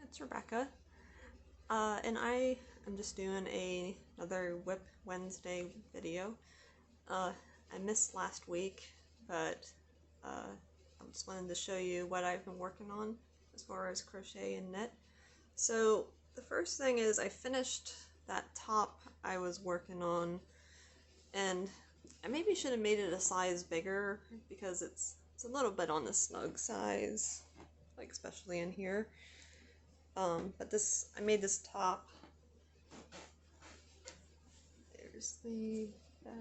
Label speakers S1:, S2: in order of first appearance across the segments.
S1: it's Rebecca, and I am just doing another WIP Wednesday video. I missed last week, but I just wanted to show you what I've been working on as far as crochet and knit. So the first thing is I finished that top I was working on, and I maybe should have made it a size bigger because it's a little bit on the snug size, like especially in here. But I made this top. There's the back.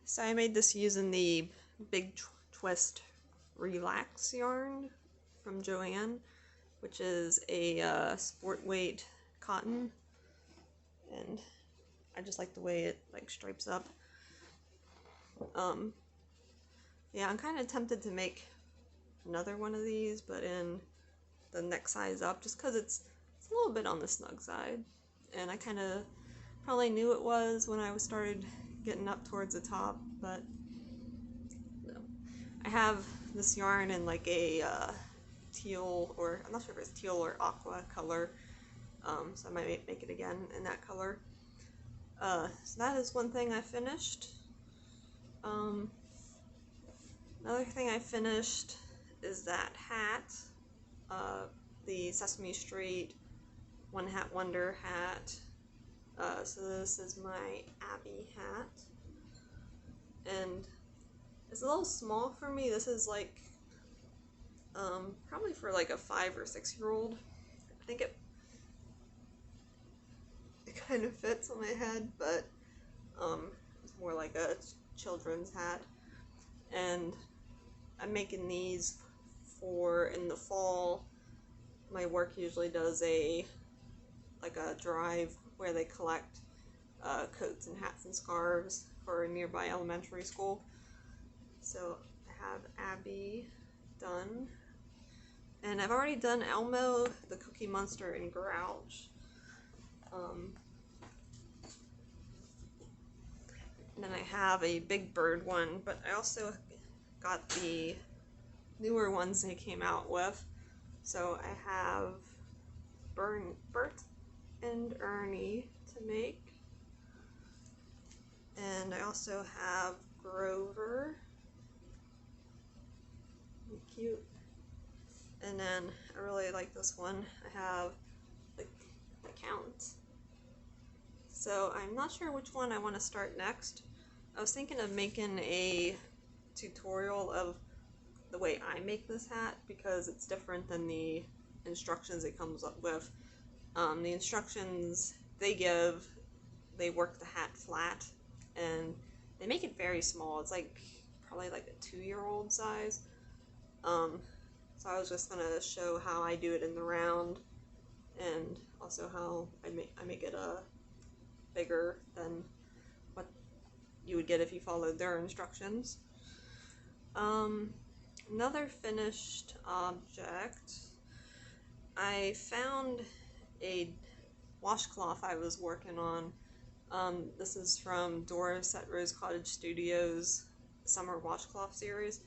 S1: So I made this using the Big Twist Relax yarn from Joanne, which is a sport weight cotton, and I just like the way it like stripes up. Yeah, I'm kind of tempted to make another one of these, but in the next size up, just because it's a little bit on the snug side, and I kind of probably knew it was when I started getting up towards the top. But no. I have this yarn in like a teal, or I'm not sure if it's teal or aqua color, so I might make it again in that color. So that is one thing I finished. Another thing I finished is that hat, the Sesame Street One Hat Wonder hat. So this is my Abby hat, and it's a little small for me. This is like probably for like a 5 or 6 year old. I think it kind of fits on my head, but it's more like a children's hat. And I'm making these for in the fall. My work usually does a drive where they collect coats and hats and scarves for a nearby elementary school. So I have Abby done, and I've already done Elmo, the Cookie Monster, and Grouch. And then I have a Big Bird one, but I also got the newer ones they came out with. So I have Bert and Ernie to make, and I also have Grover, cute. And then I really like this one. I have the Count. So I'm not sure which one I want to start next. I was thinking of making a tutorial of the way I make this hat, because it's different than the instructions it comes up with. The instructions they give, they work the hat flat, and they make it very small. It's like probably like a 2-year-old size. So I was just gonna show how I do it in the round, and also how I make it bigger than what you would get if you followed their instructions. Another finished object. I found a washcloth I was working on. This is from Doris at Rose Cottage Studios Summer Washcloth series,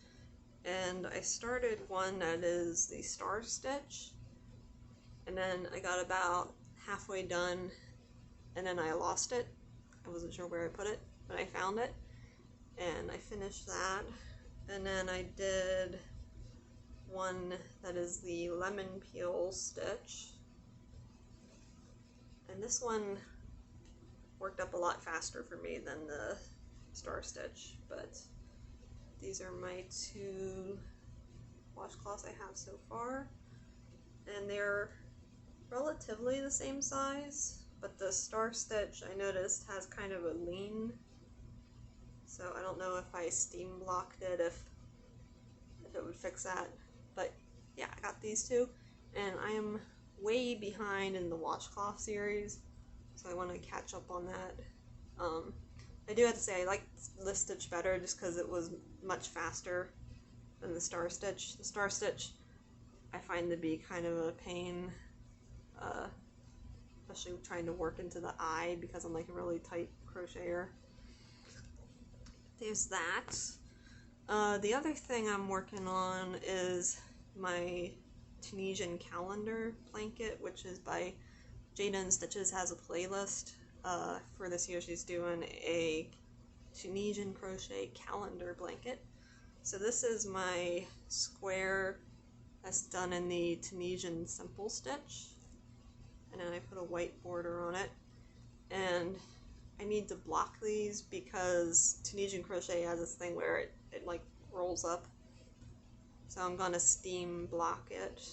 S1: and I started one that is the Star Stitch, and then I got about halfway done, and then I lost it. I wasn't sure where I put it, but I found it, and I finished that. And then I did one that is the Lemon Peel Stitch, and this one worked up a lot faster for me than the Star Stitch, but these are my 2 washcloths I have so far, and they're relatively the same size, but the Star Stitch I noticed has kind of a lean, so I don't know if I steam blocked it, if it would fix that. But yeah, I got these 2, and I am way behind in the washcloth series, so I want to catch up on that. I do have to say I like this stitch better just because it was much faster than the Star Stitch. The Star Stitch I find to be kind of a pain, especially trying to work into the eye because I'm like a really tight crocheter. there's that. The other thing I'm working on is my Tunisian calendar blanket, which is by Jada Stitches. Has a playlist. For this year she's doing a Tunisian crochet calendar blanket. So this is my square that's done in the Tunisian simple stitch, and then I put a white border on it, and I need to block these because Tunisian crochet has this thing where it like rolls up, so I'm gonna steam block it.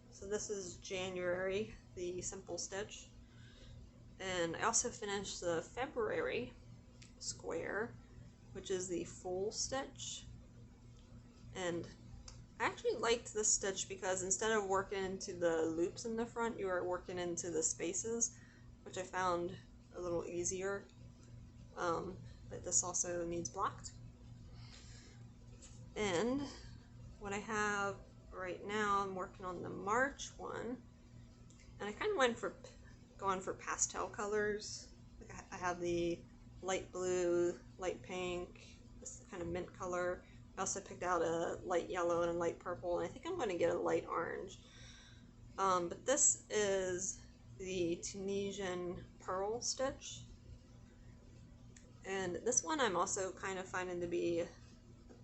S1: So this is January, the simple stitch, and I also finished the February square, which is the full stitch. And I actually liked this stitch because instead of working into the loops in the front, you are working into the spaces, which I found a little easier. But this also needs blocked. And what I have right now, I'm working on the March one, and I kind of went for going for pastel colors. Like I have the light blue, light pink, this kind of mint color. I also picked out a light yellow and a light purple, and I think I'm going to get a light orange. But this is the Tunisian pearl stitch, and this one I'm also kind of finding to be a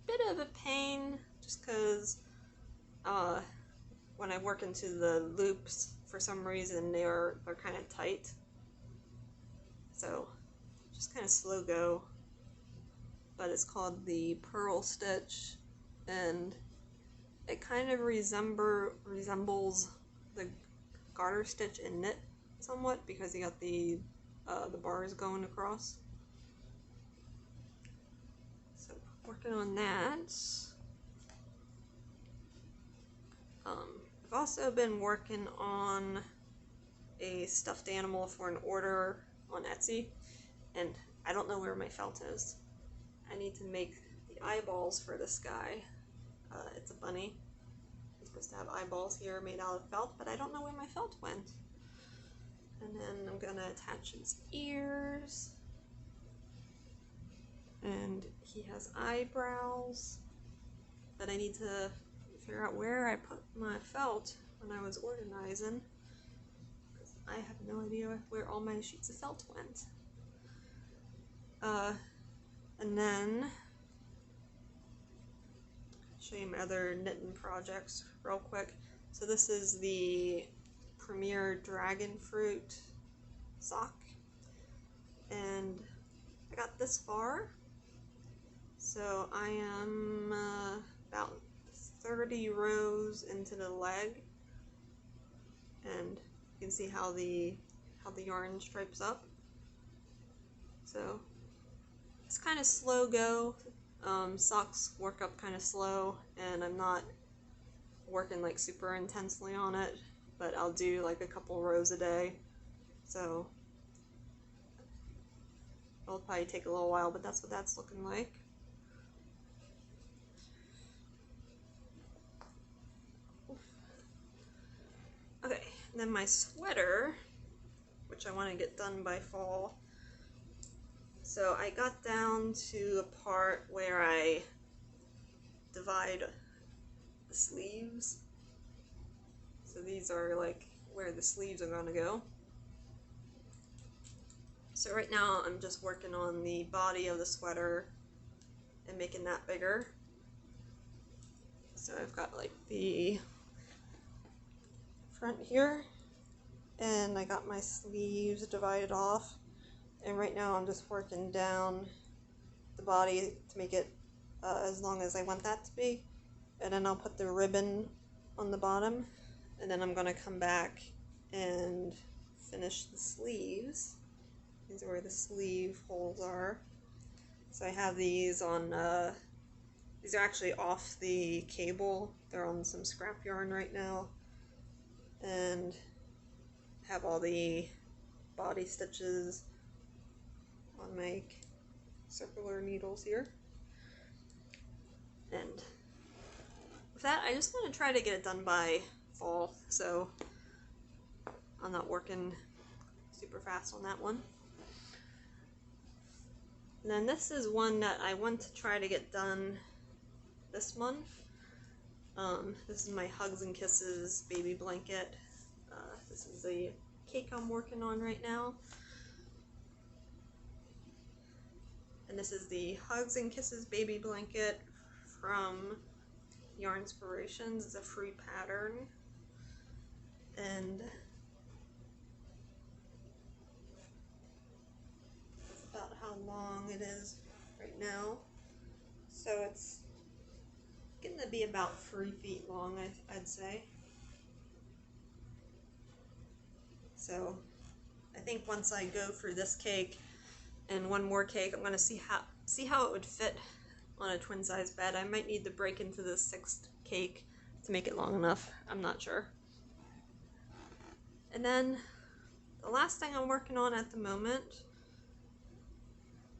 S1: bit of a pain, just because when I work into the loops, for some reason they're kind of tight, so just kind of slow go. But it's called the pearl stitch, and it kind of resembles the garter stitch in knit somewhat, because you got the bars going across. So working on that. I've also been working on a stuffed animal for an order on Etsy, and I don't know where my felt is. I need to make the eyeballs for this guy. It's a bunny. He's supposed to have eyeballs here made out of felt, but I don't know where my felt went. And then I'm gonna attach his ears. And he has eyebrows, but I need to figure out where I put my felt when I was organizing, because I have no idea where all my sheets of felt went. And then show you my other knitting projects real quick. So this is the Premier Dragon Fruit sock, and I got this far. So I am about 30 rows into the leg, and you can see how the yarn stripes up. So it's kind of slow go. Socks work up kind of slow, and I'm not working like super intensely on it, but I'll do like a couple rows a day. So it'll probably take a little while, but that's what that's looking like. Okay, and then my sweater, which I want to get done by fall. So I got down to the part where I divide the sleeves. So these are like where the sleeves are going to go. So right now I'm just working on the body of the sweater and making that bigger. So I've got like the front here, and I got my sleeves divided off. And right now I'm just working down the body to make it as long as I want that to be. And then I'll put the ribbon on the bottom. And then I'm going to come back and finish the sleeves. These are where the sleeve holes are. So I have these on, these are actually off the cable. They're on some scrap yarn right now. And have all the body stitches on my circular needles here. And with that, I just want to try to get it done by fall, so I'm not working super fast on that one. And then this is one that I want to try to get done this month. This is my Hugs and Kisses baby blanket. This is the cake I'm working on right now. And this is the Hugs and Kisses baby blanket from Yarnspirations. It's a free pattern. And that's about how long it is right now. So it's getting to be about 3 feet long, I'd say. So I think once I go through this cake and one more cake, I'm going to see how it would fit on a twin size bed. I might need to break into the 6th cake to make it long enough. I'm not sure. And then the last thing I'm working on at the moment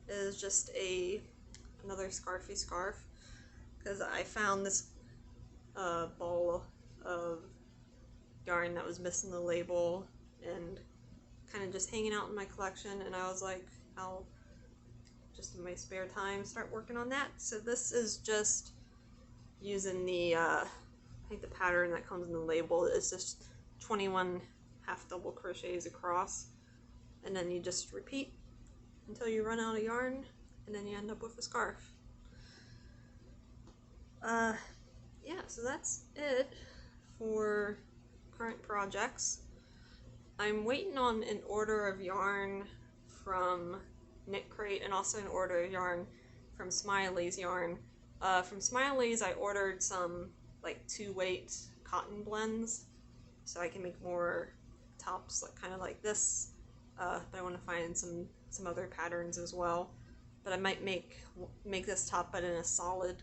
S1: is just another scarfy scarf, because I found this ball of yarn that was missing the label and kind of just hanging out in my collection, and I was like, I'll just in my spare time start working on that. So this is just using the I think the pattern that comes in the label is just 21 half double crochets across, and then you just repeat until you run out of yarn, and then you end up with a scarf. Yeah, so that's it for current projects. I'm waiting on an order of yarn from Knit Crate and also an order of yarn from Smiley's Yarn. From Smiley's I ordered some like 2-weight cotton blends so I can make more tops like kind of like this, but I want to find some other patterns as well. But I might make this top but in a solid,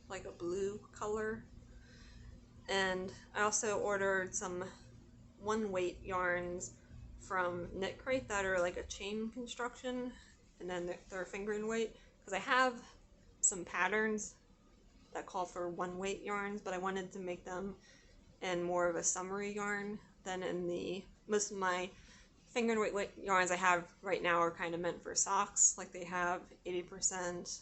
S1: like a blue color. And I also ordered some 1-weight yarns from Knit Crate that are like a chain construction, and then they're fingering weight, because I have some patterns that call for 1-weight yarns, but I wanted to make them in more of a summery yarn than in most of my finger weight yarns I have right now are kind of meant for socks. Like they have 80%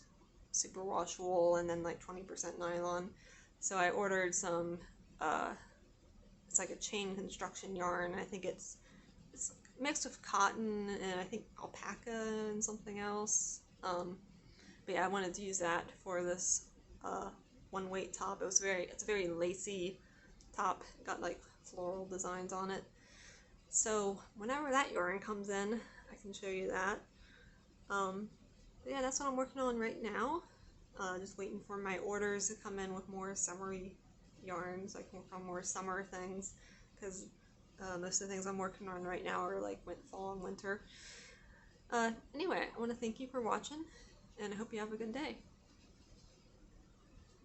S1: superwash wool and then like 20% nylon. So I ordered some, it's like a chain construction yarn. I think it's mixed with cotton and I think alpaca and something else. But yeah, I wanted to use that for this 1-weight top. It's a very lacy top. It got like floral designs on it. So whenever that yarn comes in, I can show you that. But yeah, that's what I'm working on right now. Just waiting for my orders to come in with more summery yarns. I can work on more summer things, because most of the things I'm working on right now are like fall and winter. Anyway, I want to thank you for watching, and I hope you have a good day.